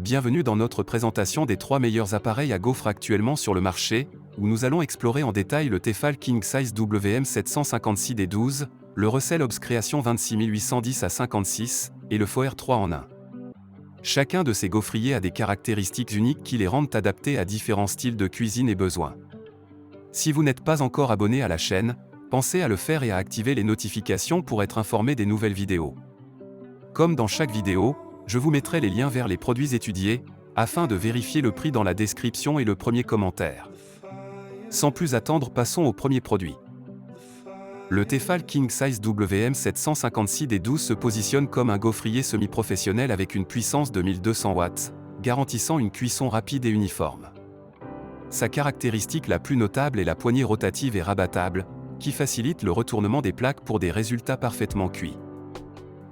bienvenue dans notre présentation des 3 meilleurs appareils à gaufres actuellement sur le marché, où nous allons explorer en détail le Tefal King Size WM756D12, le Russell Hobbs Creation 26810-56 et le Foer 3 en 1. Chacun de ces gaufriers a des caractéristiques uniques qui les rendent adaptés à différents styles de cuisine et besoins. Si vous n'êtes pas encore abonné à la chaîne, pensez à le faire et à activer les notifications pour être informé des nouvelles vidéos. Comme dans chaque vidéo, je vous mettrai les liens vers les produits étudiés, afin de vérifier le prix dans la description et le premier commentaire. Sans plus attendre, passons au premier produit. Le Tefal King Size WM756D12 se positionne comme un gaufrier semi-professionnel avec une puissance de 1200 watts, garantissant une cuisson rapide et uniforme. Sa caractéristique la plus notable est la poignée rotative et rabattable, qui facilite le retournement des plaques pour des résultats parfaitement cuits.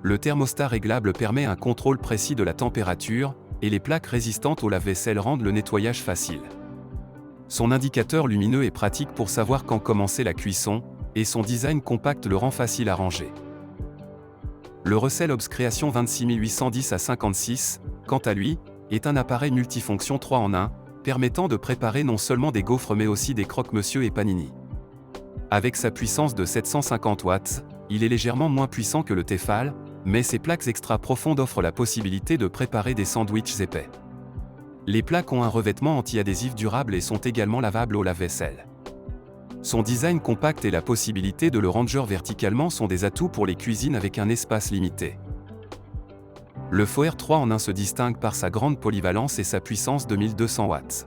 Le thermostat réglable permet un contrôle précis de la température, et les plaques résistantes au lave-vaisselle rendent le nettoyage facile. Son indicateur lumineux est pratique pour savoir quand commencer la cuisson, et son design compact le rend facile à ranger. Le Russell Hobbs Creation 26810-56, quant à lui, est un appareil multifonction 3 en 1, permettant de préparer non seulement des gaufres mais aussi des croque-monsieur et panini. Avec sa puissance de 750 watts, il est légèrement moins puissant que le Tefal, mais ses plaques extra profondes offrent la possibilité de préparer des sandwichs épais. Les plaques ont un revêtement anti-adhésif durable et sont également lavables au lave-vaisselle. Son design compact et la possibilité de le ranger verticalement sont des atouts pour les cuisines avec un espace limité. Le Foer 3 en 1 se distingue par sa grande polyvalence et sa puissance de 1200 watts.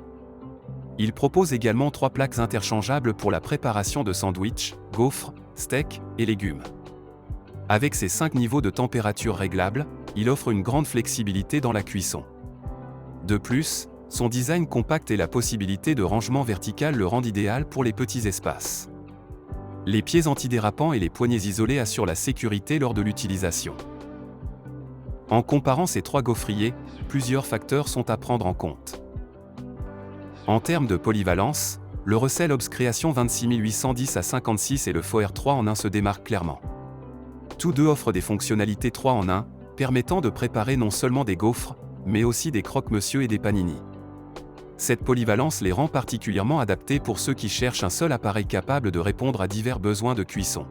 Il propose également 3 plaques interchangeables pour la préparation de sandwichs, gaufres, steaks et légumes. Avec ses 5 niveaux de température réglables, il offre une grande flexibilité dans la cuisson. De plus, son design compact et la possibilité de rangement vertical le rendent idéal pour les petits espaces. Les pieds antidérapants et les poignées isolées assurent la sécurité lors de l'utilisation. En comparant ces 3 gaufriers, plusieurs facteurs sont à prendre en compte. En termes de polyvalence, le Russell Hobbs Creation 26810-56 et le Foer 3 en 1 se démarquent clairement. Tous deux offrent des fonctionnalités 3 en 1, permettant de préparer non seulement des gaufres, mais aussi des croque-monsieur et des panini. Cette polyvalence les rend particulièrement adaptés pour ceux qui cherchent un seul appareil capable de répondre à divers besoins de cuisson.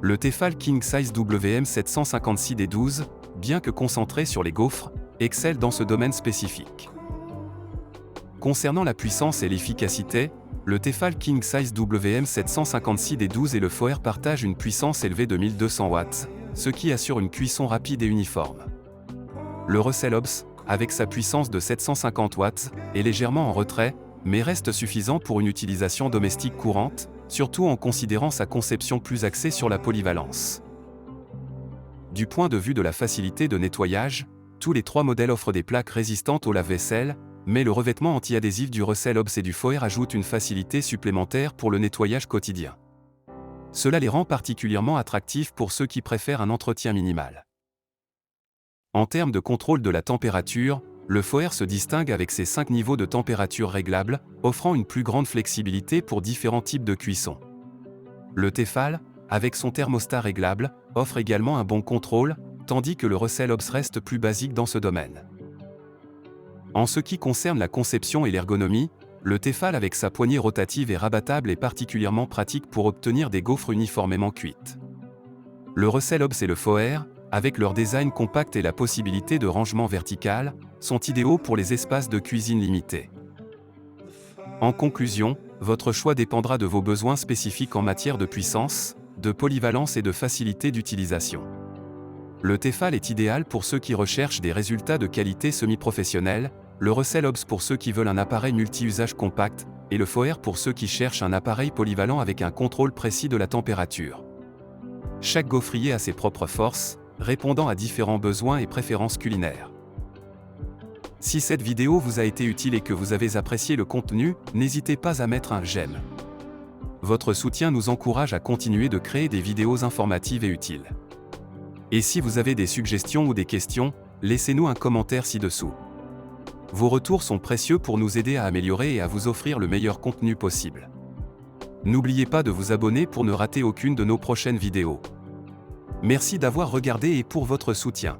Le Tefal King Size WM756D12, bien que concentré sur les gaufres, excelle dans ce domaine spécifique. Concernant la puissance et l'efficacité, le Tefal King Size WM756D12 et le Foer partagent une puissance élevée de 1200 watts, ce qui assure une cuisson rapide et uniforme. Le Russell Hobbs, avec sa puissance de 750 watts, est légèrement en retrait, mais reste suffisant pour une utilisation domestique courante, surtout en considérant sa conception plus axée sur la polyvalence. Du point de vue de la facilité de nettoyage, tous les 3 modèles offrent des plaques résistantes au lave-vaisselle, mais le revêtement anti-adhésif du Russell Hobbs et du Foer ajoute une facilité supplémentaire pour le nettoyage quotidien. Cela les rend particulièrement attractifs pour ceux qui préfèrent un entretien minimal. En termes de contrôle de la température, le Foer se distingue avec ses 5 niveaux de température réglables, offrant une plus grande flexibilité pour différents types de cuisson. Le Tefal, avec son thermostat réglable, offre également un bon contrôle, tandis que le Russell Hobbs reste plus basique dans ce domaine. En ce qui concerne la conception et l'ergonomie, le Tefal avec sa poignée rotative et rabattable est particulièrement pratique pour obtenir des gaufres uniformément cuites. Le Russell Hobbs et le Foer, avec leur design compact et la possibilité de rangement vertical, sont idéaux pour les espaces de cuisine limités. En conclusion, votre choix dépendra de vos besoins spécifiques en matière de puissance, de polyvalence et de facilité d'utilisation. Le Tefal est idéal pour ceux qui recherchent des résultats de qualité semi-professionnelle, le Russell Hobbs pour ceux qui veulent un appareil multi-usage compact, et le Foer pour ceux qui cherchent un appareil polyvalent avec un contrôle précis de la température. Chaque gaufrier a ses propres forces, répondant à différents besoins et préférences culinaires. Si cette vidéo vous a été utile et que vous avez apprécié le contenu, n'hésitez pas à mettre un j'aime. Votre soutien nous encourage à continuer de créer des vidéos informatives et utiles. Et si vous avez des suggestions ou des questions, laissez-nous un commentaire ci-dessous. Vos retours sont précieux pour nous aider à améliorer et à vous offrir le meilleur contenu possible. N'oubliez pas de vous abonner pour ne rater aucune de nos prochaines vidéos. Merci d'avoir regardé et pour votre soutien.